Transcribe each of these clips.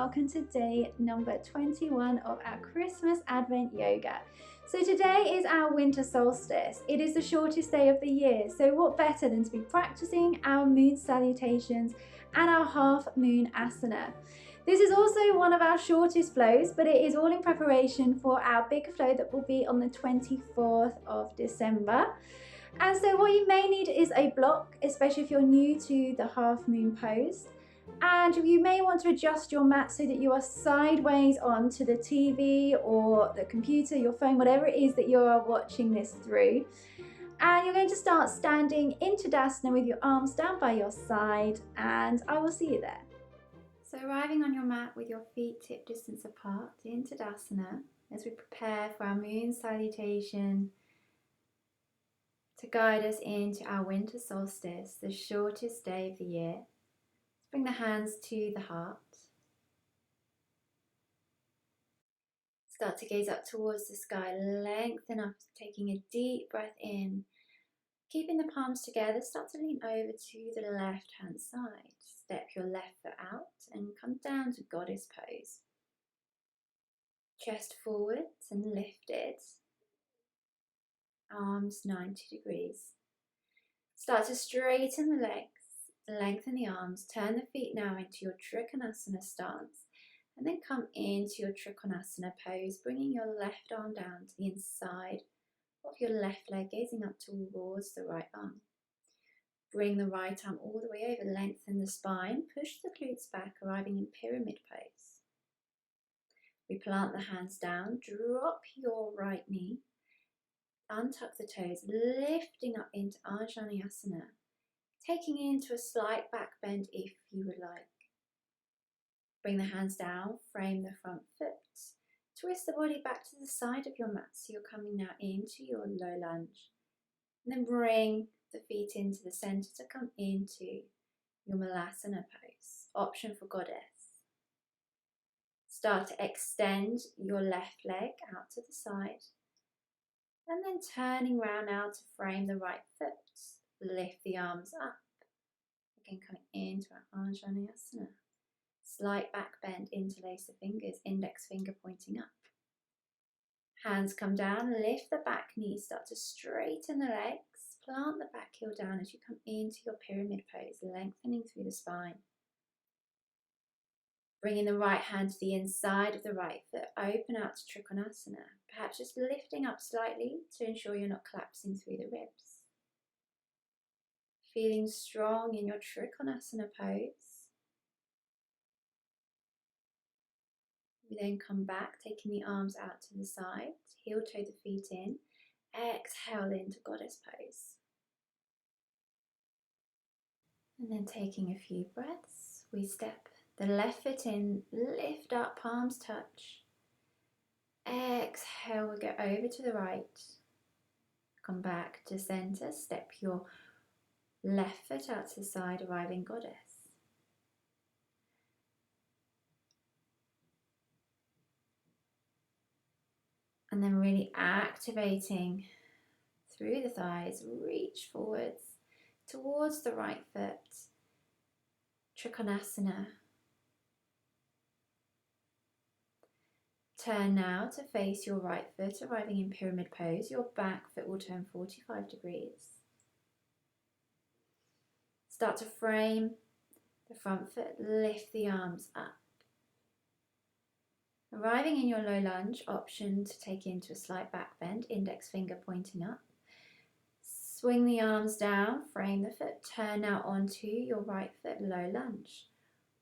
welcome to day number 21 of our Christmas Advent Yoga. So today is our Winter Solstice. It is the shortest day of the year, so what better than to be practicing our Moon Salutations and our Half Moon Asana. This is also one of our shortest flows, but it is all in preparation for our bigger flow that will be on the 24th of December. And so what you may need is a block, especially if you're new to the half moon pose. And you may want to adjust your mat so that you are sideways onto the TV or the computer, your phone, whatever it is that you are watching this through. And you're going to start standing in Tadasana with your arms down by your side, and I will see you there. So arriving on your mat with your feet hip distance apart in Tadasana as we prepare for our Moon Salutation to guide us into our Winter Solstice, the shortest day of the year. Bring the hands to the heart. Start to gaze up towards the sky, lengthen up, taking a deep breath in. Keeping the palms together, start to lean over to the left hand side. Step your left foot out and come down to Goddess pose. Chest forwards and lifted. Arms 90 degrees. Start to straighten the legs. Lengthen the arms, turn the feet now into your Trikonasana stance, and then come into your Trikonasana pose, bringing your left arm down to the inside of your left leg, gazing up towards the right arm. Bring the right arm all the way over, lengthen the spine, push the glutes back, arriving in pyramid pose. We plant the hands down, drop your right knee, untuck the toes, lifting up into Anjaneyasana. Taking into a slight back bend if you would like. Bring the hands down, frame the front foot. Twist the body back to the side of your mat so you're coming now into your low lunge. And then bring the feet into the center to come into your Malasana pose, option for Goddess. Start to extend your left leg out to the side. And then turning round now to frame the right foot. Lift the arms up. Again, coming into our Anjaneyasana. Slight back bend, interlace the fingers, index finger pointing up. Hands come down, lift the back knee, start to straighten the legs. Plant the back heel down as you come into your pyramid pose, lengthening through the spine. Bringing the right hand to the inside of the right foot, open out to Trikonasana. Perhaps just lifting up slightly to ensure you're not collapsing through the ribs. Feeling strong in your Trikonasana pose. We then come back, taking the arms out to the side, heel toe the feet in, exhale into Goddess pose. And then taking a few breaths, we step the left foot in, lift up, palms touch. Exhale, we go over to the right. Come back to center, step your left foot out to the side, arriving Goddess. And then really activating through the thighs, reach forwards towards the right foot, Trikonasana. Turn now to face your right foot, arriving in pyramid pose. Your back foot will turn 45 degrees. Start to frame the front foot, lift the arms up. Arriving in your low lunge, option to take into a slight back bend, index finger pointing up. Swing the arms down, frame the foot, turn now onto your right foot, low lunge.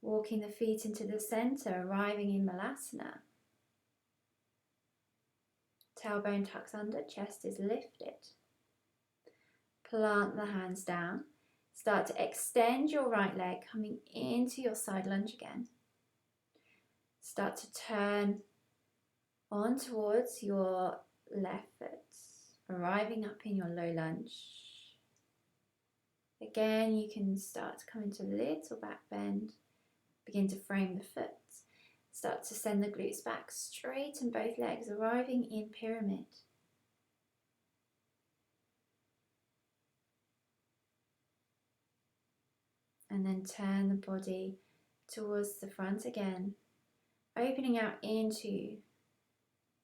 Walking the feet into the center, arriving in Malasana. Tailbone tucks under, chest is lifted. Plant the hands down. Start to extend your right leg, coming into your side lunge again. Start to turn on towards your left foot, arriving up in your low lunge. Again, you can start to come into a little back bend. Begin to frame the foot. Start to send the glutes back, straighten both legs, arriving in pyramid. And then turn the body towards the front again. opening out into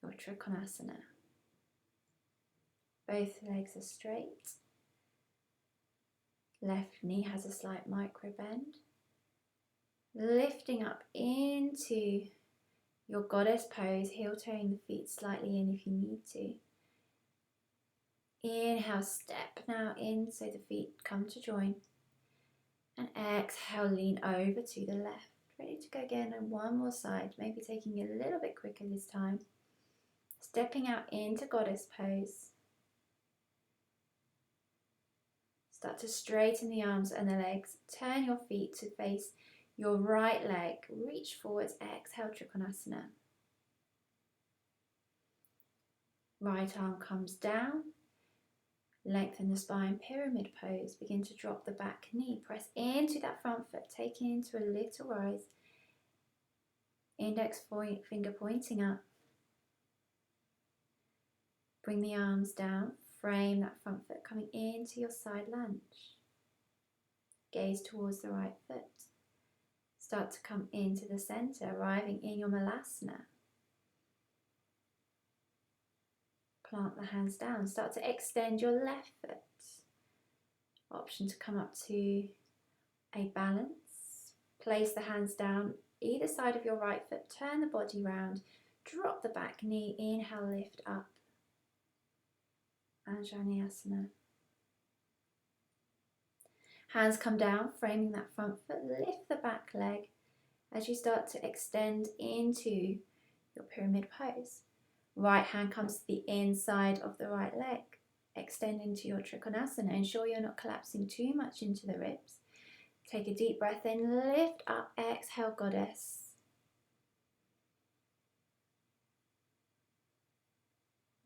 your Trikonasana. Both legs are straight. Left knee has a slight micro bend. Lifting up into your goddess pose, heel toeing the feet slightly in if you need to. Inhale, step now in so the feet come to join. And exhale, lean over to the left. Ready to go again, and one more side, maybe taking it a little bit quicker this time. Stepping out into goddess pose. Start to straighten the arms and the legs. Turn your feet to face your right leg. Reach forwards, exhale, Trikonasana. Right arm comes down. Lengthen the spine, pyramid pose. Begin to drop the back knee. Press into that front foot. Take it into a little rise. Index finger pointing up. Bring the arms down. Frame that front foot coming into your side lunge. Gaze towards the right foot. Start to come into the center, arriving in your Malasana. Plant the hands down. Start to extend your left foot. Option to come up to a balance. Place the hands down either side of your right foot. Turn the body round. Drop the back knee. Inhale, lift up. Anjaneyasana. Hands come down, framing that front foot. Lift the back leg as you start to extend into your pyramid pose. Right hand comes to the inside of the right leg. Extend into your Trikonasana. Ensure you're not collapsing too much into the ribs. Take a deep breath in, lift up, exhale, goddess.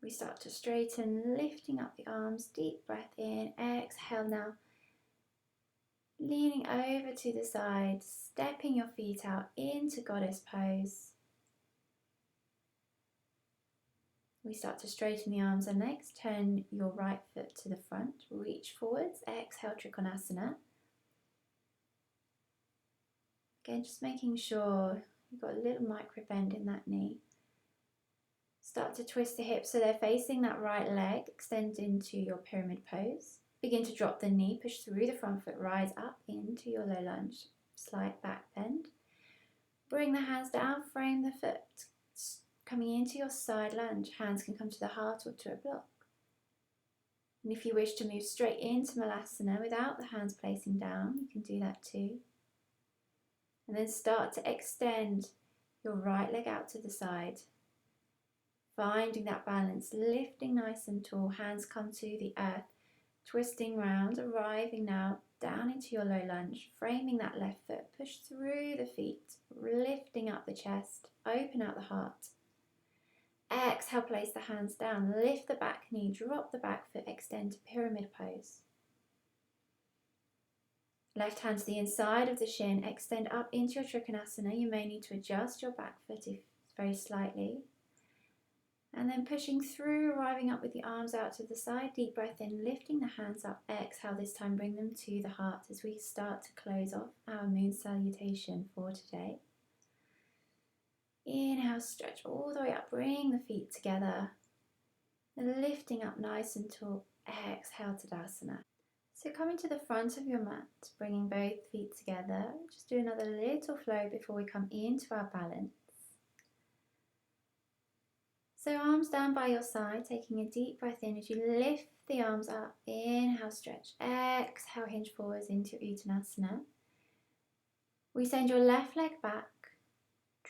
We start to straighten, lifting up the arms, deep breath in, exhale now. Leaning over to the side, stepping your feet out into goddess pose. We start to straighten the arms and legs. Turn your right foot to the front. Reach forwards. Exhale, Trikonasana. Again, just making sure you've got a little micro bend in that knee. Start to twist the hips so they're facing that right leg. Extend into your pyramid pose. Begin to drop the knee. Push through the front foot. Rise up into your low lunge. Slight back bend. Bring the hands down. Frame the foot. Coming into your side lunge, hands can come to the heart or to a block. And if you wish to move straight into Malasana without the hands placing down, you can do that too. And then start to extend your right leg out to the side. Finding that balance, lifting nice and tall, hands come to the earth, twisting round, arriving now down into your low lunge, framing that left foot, push through the feet, lifting up the chest, open out the heart. Exhale, place the hands down, lift the back knee, drop the back foot, extend to pyramid pose. Left hand to the inside of the shin, extend up into your Trikonasana. You may need to adjust your back foot if very slightly. And then pushing through, arriving up with the arms out to the side, deep breath in, lifting the hands up. Exhale, this time bring them to the heart as we start to close off our Moon Salutation for today. Inhale, stretch all the way up, bring the feet together, lifting up nice and tall. Exhale, Tadasana. So coming to the front of your mat, bringing both feet together, just do another little flow before we come into our balance. So arms down by your side, taking a deep breath in as you lift the arms up. Inhale, stretch. Exhale, hinge forwards into Uttanasana. We send your left leg back.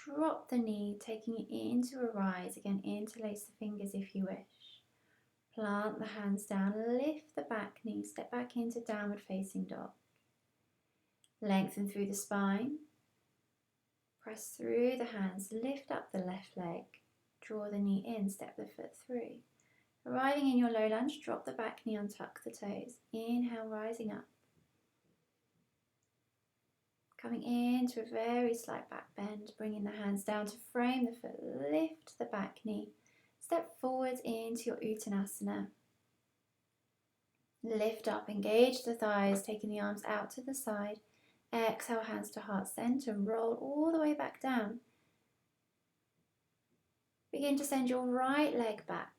Drop the knee, taking it into a rise. Again, interlace the fingers if you wish. Plant the hands down, lift the back knee, step back into downward facing dog. Lengthen through the spine. Press through the hands, lift up the left leg. Draw the knee in, step the foot through. Arriving in your low lunge, drop the back knee, untuck the toes. Inhale, rising up. Coming into a very slight back bend, bringing the hands down to frame the foot, lift the back knee, step forwards into your Uttanasana. Lift up, engage the thighs, taking the arms out to the side. Exhale, hands to heart center, roll all the way back down. Begin to send your right leg back.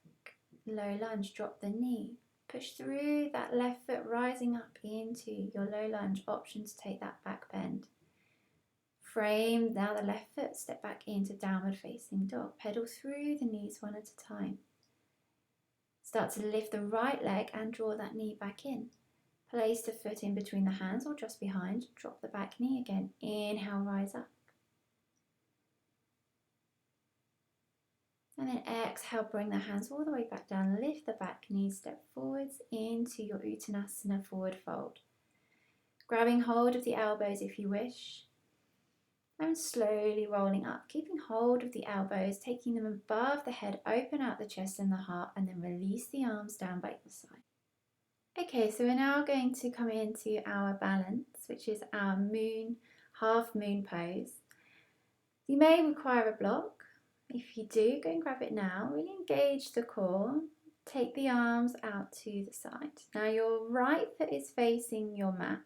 Low lunge, drop the knee. Push through that left foot, rising up into your low lunge. Option to take that back bend. Frame now the left foot, step back into downward facing dog. Pedal through the knees one at a time. Start to lift the right leg and draw that knee back in. Place the foot in between the hands or just behind. Drop the back knee again. Inhale, rise up. And then exhale, bring the hands all the way back down. Lift the back knee, step forwards into your Uttanasana forward fold. Grabbing hold of the elbows if you wish. And slowly rolling up, keeping hold of the elbows, taking them above the head, open out the chest and the heart, and then release the arms down by your side. Okay, so we're now going to come into our balance, which is our half moon pose. You may require a block. If you do, go and grab it now. Really engage the core. Take the arms out to the side. Now your right foot is facing your mat.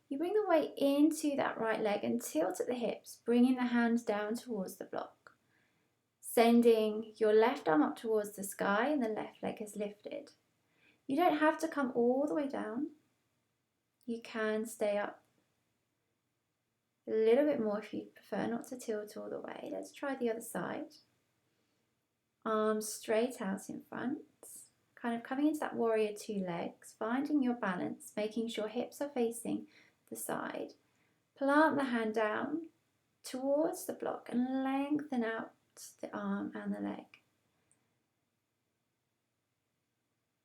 You bring the weight into that right leg and tilt at the hips, bringing the hand down towards the block. Sending your left arm up towards the sky and the left leg is lifted. You don't have to come all the way down. You can stay up a little bit more if you prefer not to tilt all the way. Let's try the other side. Arms straight out in front. Kind of coming into that warrior two legs, finding your balance, making sure hips are facing the side. Plant the hand down towards the block and lengthen out the arm and the leg.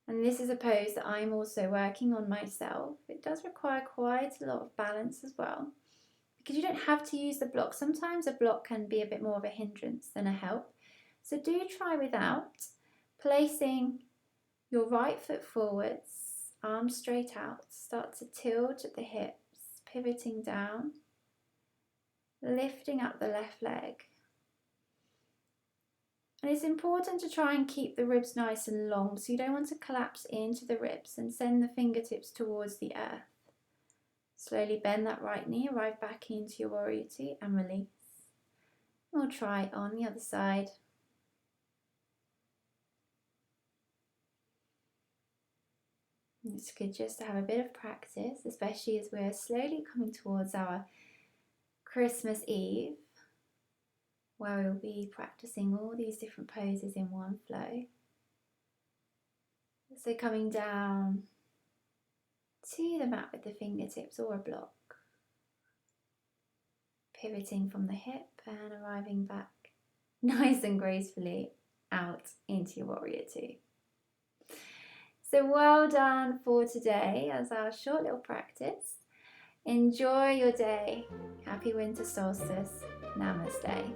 And this is a pose that I'm also working on myself. It does require quite a lot of balance as well, because you don't have to use the block. Sometimes a block can be a bit more of a hindrance than a help. So do try without, placing your right foot forwards, arms straight out, start to tilt at the hips, pivoting down, lifting up the left leg. And it's important to try and keep the ribs nice and long, so you don't want to collapse into the ribs, and send the fingertips towards the earth. Slowly bend that right knee, arrive back into your warrior two and release. We'll try on the other side. It's good just to have a bit of practice, especially as we're slowly coming towards our Christmas Eve, where we'll be practicing all these different poses in one flow. So coming down to the mat with the fingertips or a block, pivoting from the hip and arriving back nice and gracefully out into your warrior two. So well done for today as our short little practice. Enjoy your day. Happy Winter Solstice. Namaste.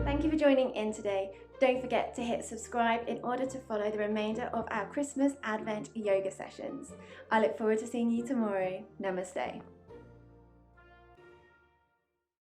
Thank you for joining in today. Don't forget to hit subscribe in order to follow the remainder of our Christmas Advent yoga sessions. I look forward to seeing you tomorrow. Namaste.